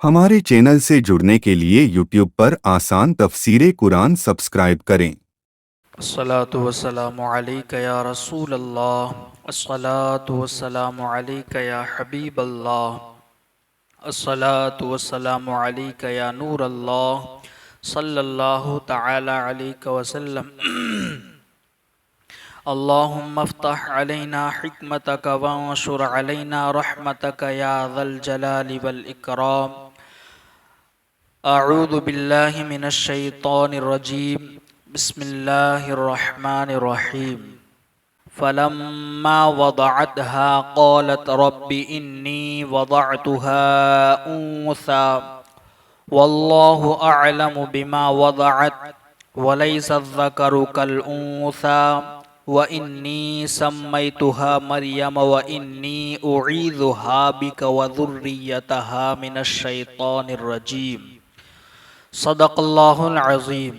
ہمارے چینل سے جڑنے کے لیے یوٹیوب پر آسان تفسیر قرآن سبسکرائب کریں۔ الصلاة والسلام علیک یا رسول اللہ، الصلاة والسلام علیک یا حبیب اللہ، الصلاة والسلام علیک یا نور اللہ، صلی اللہ تعالی علیک وسلم۔ اللہم افتح علینا حکمتک وانشر علینا رحمتک یا ذا الجلال والاکرام۔ اعوذ باللہ من الشیطان الرجیم، بسم اللہ الرحمن الرحیم۔ فلما وضعتها قالت رب انی وضعتها انثى واللہ اعلم بما وضعت وليس الذکر كالانثى وانی سمیتها مریم وانی اعیذها بک وذریتها من الشیطان الرجیم۔ صدق اللہ العظیم۔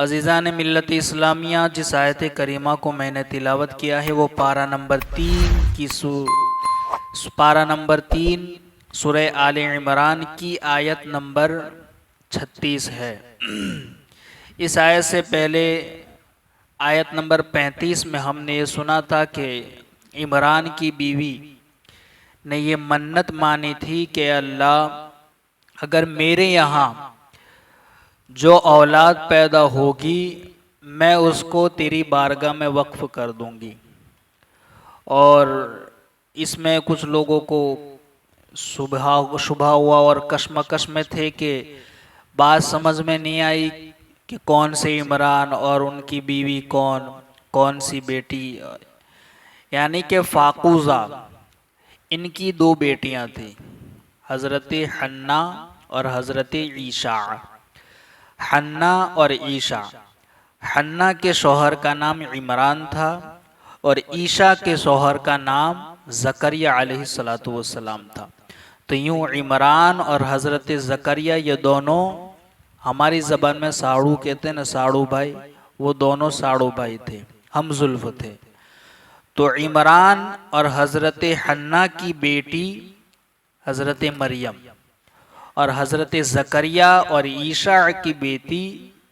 عزیزان ملت اسلامیہ، جس آیت کریمہ کو میں نے تلاوت کیا ہے وہ پارہ نمبر 3 سورہ آل عمران کی آیت نمبر 36 ہے۔ اس آیت سے پہلے آیت نمبر 35 میں ہم نے یہ سنا تھا کہ عمران کی بیوی نے یہ منت مانی تھی کہ اللہ اگر میرے یہاں جو اولاد پیدا ہوگی میں اس کو تیری بارگاہ میں وقف کر دوں گی۔ اور اس میں کچھ لوگوں کو شبہ ہوا اور کشمکش میں تھے کہ بات سمجھ میں نہیں آئی کہ کون سے عمران اور ان کی بیوی کون سی بیٹی، یعنی کہ فاقوزہ، ان کی 2 بیٹیاں تھیں، حضرت حنا اور حضرت عیشا۔ حنا اور عیشا، حنا کے شوہر کا نام عمران تھا اور عیشا کے شوہر کا نام زکریا علیہ السلام تھا۔ تو یوں عمران اور حضرت زکریا یہ دونوں، ہماری زبان میں ساڑو کہتے ہیں نا، ساڑو بھائی، وہ دونوں ساڑو بھائی تھے، ہم زلف تھے۔ تو عمران اور حضرت حنا کی بیٹی حضرت مریم اور حضرت زکریا اور عیشا کی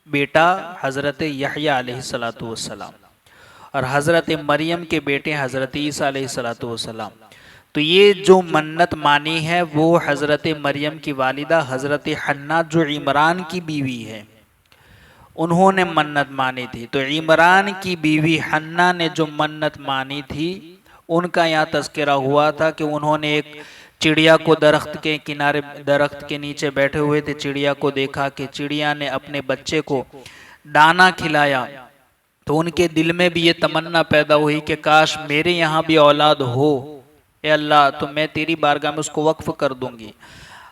بیٹا حضرت یحییٰ علیہ السلام اور حضرت مریم کے بیٹے حضرت عیسیٰ علیہ السلام۔ تو یہ جو منت مانی ہے وہ حضرت مریم کی والدہ حضرت حنا جو عمران کی بیوی ہے انہوں نے منت مانی تھی۔ تو عمران کی بیوی حنا نے جو منت مانی تھی ان کا یہاں تذکرہ ہوا تھا کہ انہوں نے ایک چڑیا کو درخت کے کنارے، درخت کے نیچے بیٹھے ہوئے تھے، چڑیا کو دیکھا کہ چڑیا نے اپنے بچے کو دانا کھلایا، تو ان کے دل میں بھی یہ تمنا پیدا ہوئی کہ کاش میرے یہاں بھی اولاد ہو، اے اللہ تو میں تیری بارگاہ میں اس کو وقف کر دوں گی۔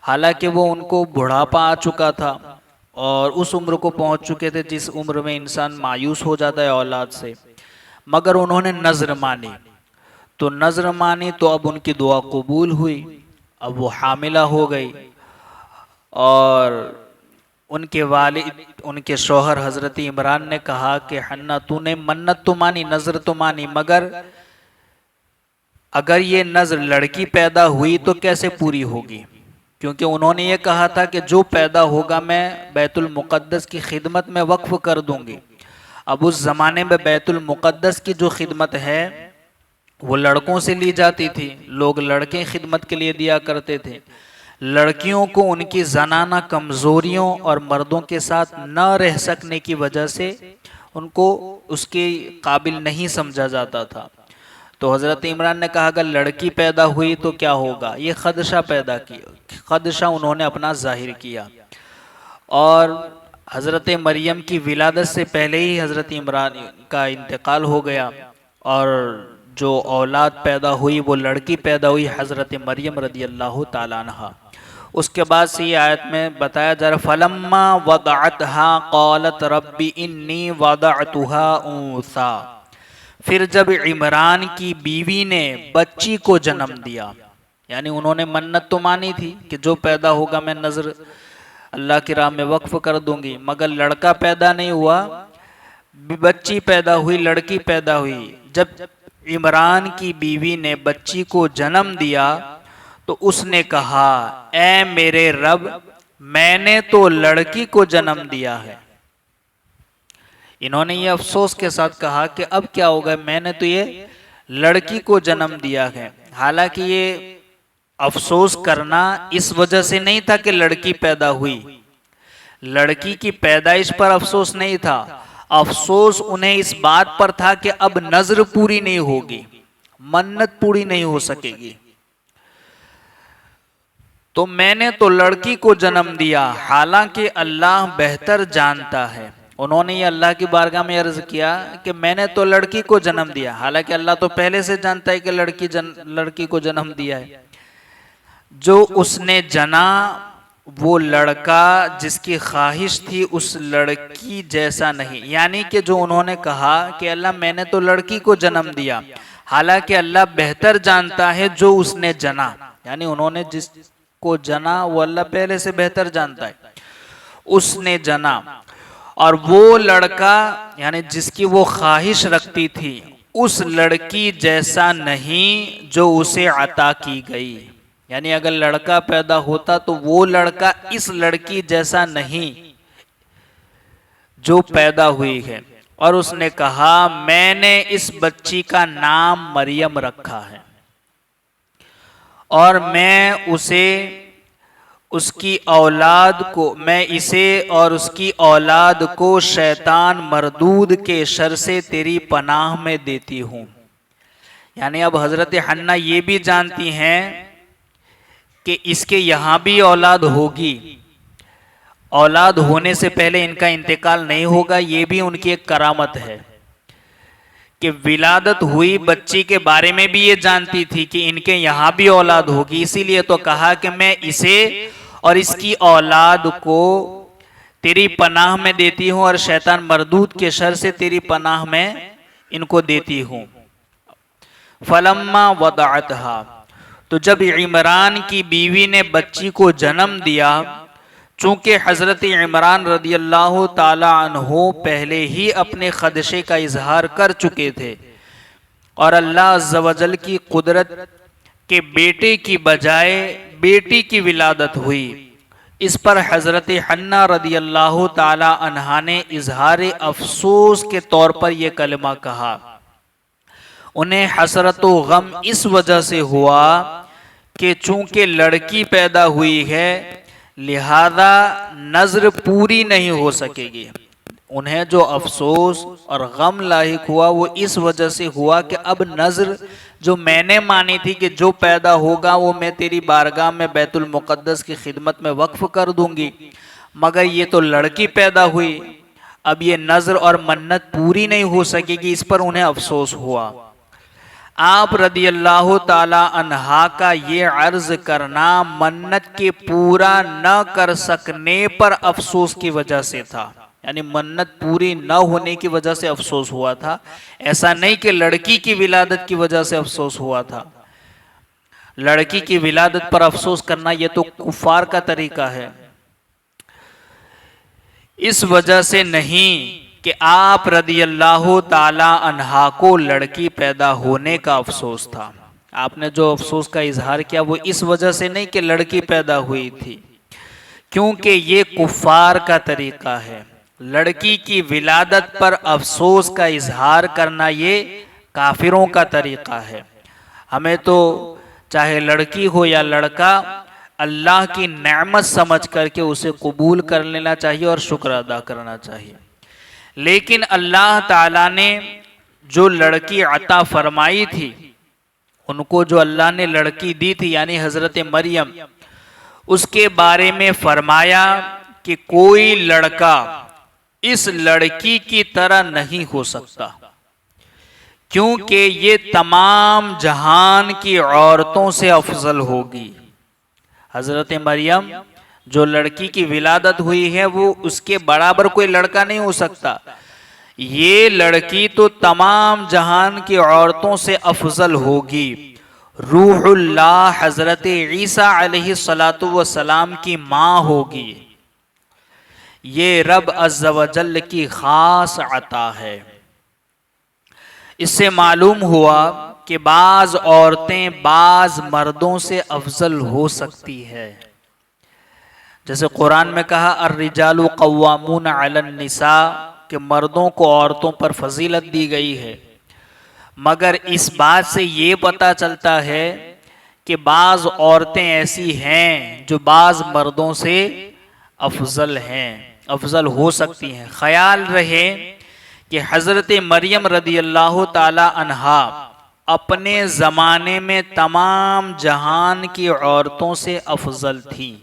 حالانکہ وہ ان کو بڑھاپا آ چکا تھا اور اس عمر کو پہنچ چکے تھے جس عمر میں انسان مایوس ہو جاتا ہے اولاد سے، مگر انہوں نے نظر مانی۔ تو نظر مانی تو اب ان کی دعا قبول ہوئی، اب وہ حاملہ ہو گئی اور ان کے والد، ان کے شوہر حضرت عمران نے کہا کہ حنا تو نے منت تو مانی، نظر تو مانی، مگر اگر یہ نظر لڑکی پیدا ہوئی تو کیسے پوری ہوگی؟ کیونکہ انہوں نے یہ کہا تھا کہ جو پیدا ہوگا میں بیت المقدس کی خدمت میں وقف کر دوں گی۔ اب اس زمانے میں بیت المقدس کی جو خدمت ہے وہ لڑکوں سے لی جاتی تھی، لوگ لڑکے خدمت کے لیے دیا کرتے تھے۔ لڑکیوں کو ان کی زنانہ کمزوریوں اور مردوں کے ساتھ نہ رہ سکنے کی وجہ سے ان کو اس کے قابل نہیں سمجھا جاتا تھا۔ تو حضرت عمران نے کہا اگر لڑکی پیدا ہوئی تو کیا ہوگا، یہ خدشہ پیدا کیا، خدشہ انہوں نے اپنا ظاہر کیا۔ اور حضرت مریم کی ولادت سے پہلے ہی حضرت عمران کا انتقال ہو گیا اور جو اولاد پیدا ہوئی وہ لڑکی پیدا ہوئی حضرت مریم رضی اللہ تعالیٰ عنہ۔ اس کے بعد سے یہ آیت میں بتایا جا رہا فلما وضعتها قالت رب انی وضعتها انثى، پھر جب عمران کی بیوی نے بچی کو جنم دیا، یعنی انہوں نے منت تو مانی تھی کہ جو پیدا ہوگا میں نظر اللہ کی راہ میں وقف کر دوں گی، مگر لڑکا پیدا نہیں ہوا، بچی پیدا ہوئی، لڑکی پیدا ہوئی۔ جب عمران کی بیوی نے بچی کو جنم دیا تو اس نے کہا اے میرے رب میں نے تو لڑکی کو جنم دیا ہے۔ انہوں نے یہ افسوس کے ساتھ کہا کہ اب کیا ہوگا، میں نے تو یہ لڑکی کو جنم دیا ہے۔ حالانکہ یہ افسوس کرنا اس وجہ سے نہیں تھا کہ لڑکی پیدا ہوئی، لڑکی کی پیدائش پر افسوس نہیں تھا، افسوس انہیں اس بات پر تھا کہ اب نظر پوری نہیں ہوگی، منت پوری نہیں ہو سکے گی۔ تو میں نے تو لڑکی کو جنم دیا، حالانکہ اللہ بہتر جانتا ہے۔ انہوں نے یہ اللہ کی بارگاہ میں عرض کیا کہ میں نے تو لڑکی کو جنم دیا، حالانکہ اللہ تو پہلے سے جانتا ہے کہ لڑکی کو جنم دیا ہے۔ جو اس نے جنا وہ لڑکا جس کی خواہش تھی اس لڑکی جیسا نہیں، یعنی کہ جو انہوں نے کہا کہ اللہ میں نے تو لڑکی کو جنم دیا، حالانکہ اللہ بہتر جانتا ہے جو اس نے جنا، یعنی انہوں نے جس کو جنا وہ اللہ پہلے سے بہتر جانتا ہے، اس نے جنا، اور وہ لڑکا یعنی جس کی وہ خواہش رکھتی تھی اس لڑکی جیسا نہیں جو اسے عطا کی گئی، یعنی اگر لڑکا پیدا ہوتا تو وہ لڑکا اس لڑکی جیسا نہیں جو پیدا ہوئی ہے۔ اور اس نے کہا میں نے اس بچی کا نام مریم رکھا ہے، اور میں اسے اس کی اولاد کو اور اس کی اولاد کو شیطان مردود کے شر سے تیری پناہ میں دیتی ہوں۔ یعنی اب حضرت حنہ یہ بھی جانتی ہیں کہ اس کے یہاں بھی اولاد ہوگی، اولاد ہونے سے پہلے ان کا انتقال نہیں ہوگا، یہ بھی ان کی ایک کرامت ہے کہ ولادت ہوئی بچی کے بارے میں بھی یہ جانتی تھی کہ ان کے یہاں بھی اولاد ہوگی، اسی لیے تو کہا کہ میں اسے اور اس کی اولاد کو تیری پناہ میں دیتی ہوں، اور شیطان مردود کے شر سے تیری پناہ میں ان کو دیتی ہوں۔ فلما وضعتها، تو جب عمران کی بیوی نے بچی کو جنم دیا، چونکہ حضرت عمران رضی اللہ تعالی عنہ پہلے ہی اپنے خدشے کا اظہار کر چکے تھے، اور اللہ عز و جل کی قدرت کے بیٹے کی بجائے بیٹی کی ولادت ہوئی، اس پر حضرت حنہ رضی اللہ تعالی عنہا نے اظہار افسوس کے طور پر یہ کلمہ کہا۔ انہیں حسرت و غم اس وجہ سے ہوا کہ چونکہ لڑکی پیدا ہوئی ہے لہذا نظر پوری نہیں ہو سکے گی۔ انہیں جو افسوس اور غم لاحق ہوا وہ اس وجہ سے ہوا کہ اب نظر جو میں نے مانی تھی کہ جو پیدا ہوگا وہ میں تیری بارگاہ میں بیت المقدس کی خدمت میں وقف کر دوں گی، مگر یہ تو لڑکی پیدا ہوئی، اب یہ نظر اور منت پوری نہیں ہو سکے گی، اس پر انہیں افسوس ہوا۔ آپ رضی اللہ تعالی عنہا کا یہ عرض کرنا منت کے پورا نہ کر سکنے پر افسوس کی وجہ سے تھا، یعنی منت پوری نہ ہونے کی وجہ سے افسوس ہوا تھا، ایسا نہیں کہ لڑکی کی ولادت کی وجہ سے افسوس ہوا تھا۔ لڑکی کی ولادت پر افسوس کرنا یہ تو کفار کا طریقہ ہے، اس وجہ سے نہیں کہ آپ رضی اللہ تعالی عنہا کو لڑکی پیدا ہونے کا افسوس تھا۔ آپ نے جو افسوس کا اظہار کیا وہ اس وجہ سے نہیں کہ لڑکی پیدا ہوئی تھی، کیونکہ یہ کفار کا طریقہ ہے۔ لڑکی کی ولادت پر افسوس کا اظہار کرنا یہ کافروں کا طریقہ ہے۔ ہمیں تو چاہے لڑکی ہو یا لڑکا اللہ کی نعمت سمجھ کر کے اسے قبول کر لینا چاہیے اور شکر ادا کرنا چاہیے، لیکن اللہ تعالیٰ نے جو لڑکی عطا فرمائی تھی، ان کو جو اللہ نے لڑکی دی تھی یعنی حضرت مریم، اس کے بارے میں فرمایا کہ کوئی لڑکا اس لڑکی کی طرح نہیں ہو سکتا، کیونکہ یہ تمام جہان کی عورتوں سے افضل ہوگی۔ حضرت مریم جو لڑکی کی ولادت ہوئی ہے وہ اس کے برابر کوئی لڑکا نہیں ہو سکتا، یہ لڑکی تو تمام جہان کی عورتوں سے افضل ہوگی۔ روح اللہ حضرت عیسیٰ علیہ السلام کی ماں ہوگی، یہ رب عز و جل کی خاص عطا ہے۔ اس سے معلوم ہوا کہ بعض عورتیں بعض مردوں سے افضل ہو سکتی ہے. جیسے قرآن میں کہا الرجال قوامون علی النساء کہ مردوں کو عورتوں پر فضیلت دی گئی ہے، مگر اس بات سے یہ پتہ چلتا ہے کہ بعض عورتیں ایسی ہیں جو بعض مردوں سے افضل ہیں، افضل ہو سکتی ہیں. خیال رہے کہ حضرت مریم رضی اللہ تعالی عنہا اپنے زمانے میں تمام جہان کی عورتوں سے افضل تھی.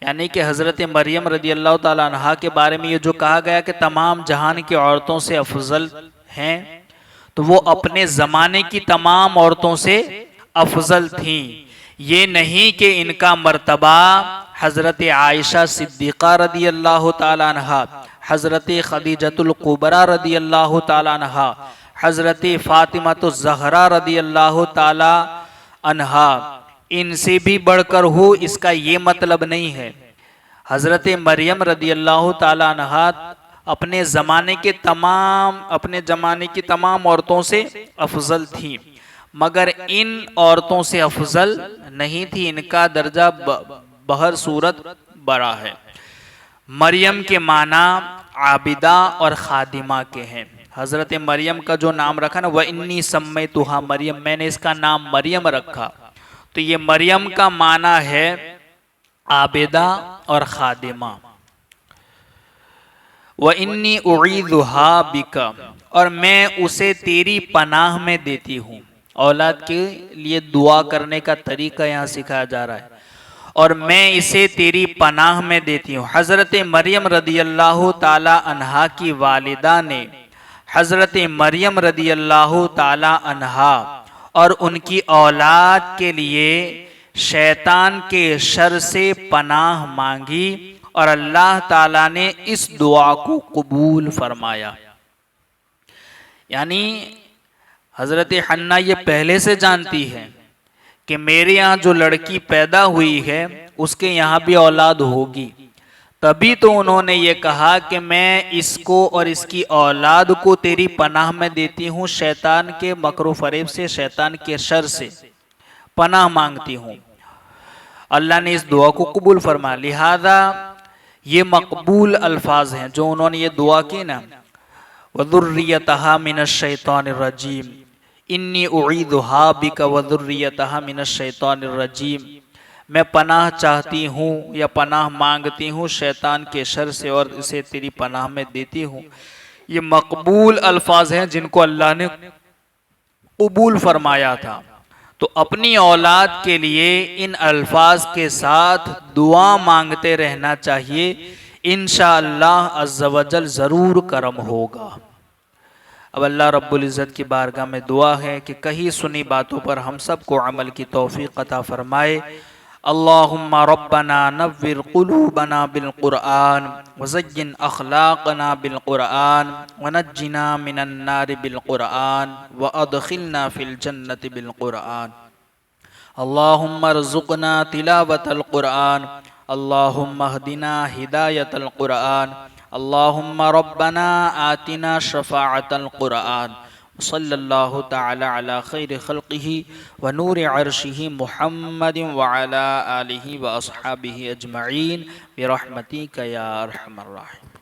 یعنی کہ حضرت مریم رضی اللہ تعالی عنہا کے بارے میں یہ جو کہا گیا کہ تمام جہان کی عورتوں سے افضل ہیں، تو وہ اپنے زمانے کی تمام عورتوں سے افضل تھیں. یہ نہیں کہ ان کا مرتبہ حضرت عائشہ صدیقہ رضی اللہ تعالی عنہا، حضرت خدیجۃ الکبریٰ رضی اللہ تعالی عنہا، حضرت فاطمہ الزہرا رضی اللہ تعالی عنہا ان سے بھی بڑھ کر ہو، اس کا یہ مطلب نہیں ہے. حضرت مریم رضی اللہ تعالی عنہا اپنے زمانے کی تمام عورتوں سے افضل تھی، مگر ان عورتوں سے افضل نہیں تھی. ان کا درجہ بہر صورت بڑا ہے. مریم کے معنی عابدہ اور خادمہ کے ہیں. حضرت مریم کا جو نام رکھا نا وَإِنِّي سَمَّيْتُهَا مریم، میں نے اس کا نام مریم رکھا، تو یہ مریم کا معنی ہے عابدہ اور خادمہ. وَإِنِّي أُعِيذُهَا بِكَ، اور میں اسے تیری پناہ میں دیتی ہوں. اولاد کے لیے دعا کرنے کا طریقہ یہاں سکھایا جا رہا ہے. اور میں اسے تیری پناہ میں دیتی ہوں. حضرت مریم رضی اللہ تعالی عنہا کی والدہ نے حضرت مریم رضی اللہ تعالی عنہا اور ان کی اولاد کے لیے شیطان کے شر سے پناہ مانگی، اور اللہ تعالیٰ نے اس دعا کو قبول فرمایا. یعنی حضرت حنہ یہ پہلے سے جانتی ہے کہ میرے یہاں جو لڑکی پیدا ہوئی ہے اس کے یہاں بھی اولاد ہوگی، تبھی تو انہوں نے یہ کہا کہ میں اس کو اور اس کی اولاد کو تیری پناہ میں دیتی ہوں، شیطان کے مکر و فریب سے، شیطان کے شر سے پناہ مانگتی ہوں. اللہ نے اس دعا کو قبول فرما. لہذا یہ مقبول الفاظ ہیں جو انہوں نے یہ دعا کی نا وَذُرِّيَّتَهَا مِنَ الشَّيْطَانِ الرَّجِيمِ اِنِّي أُعِيذُهَا بِكَ وَذُرِّيَّتَهَا مِنَ الشَّيْطَانِ الرَّجِيمِ، میں پناہ چاہتی ہوں یا پناہ مانگتی ہوں شیطان کے شر سے اور اسے تیری پناہ میں دیتی ہوں. یہ مقبول الفاظ ہیں جن کو اللہ نے قبول فرمایا تھا. تو اپنی اولاد کے لیے ان الفاظ کے ساتھ دعا مانگتے رہنا چاہیے، انشاءاللہ عز و جل ضرور کرم ہوگا. اب اللہ رب العزت کی بارگاہ میں دعا ہے کہ کہیں سنی باتوں پر ہم سب کو عمل کی توفیق عطا فرمائے. اللہم ربنا نور قلوبنا بالقرآن وزین اخلاقنا بالقرآن ونجنا من النار بالقرآن وادخلنا فی الجنة بالقرآن. اللہم ارزقنا تلاوت القرآن، اللہم اہدنا ہدایت القرآن، اللہم ربنا آتنا شفاعت القرآن. صلی اللہ تعالی علی خیر خلقہ ونور عرشہ محمد وعلی آلہ واصحابہ اجمعین برحمتک یا ارحم الراحمین.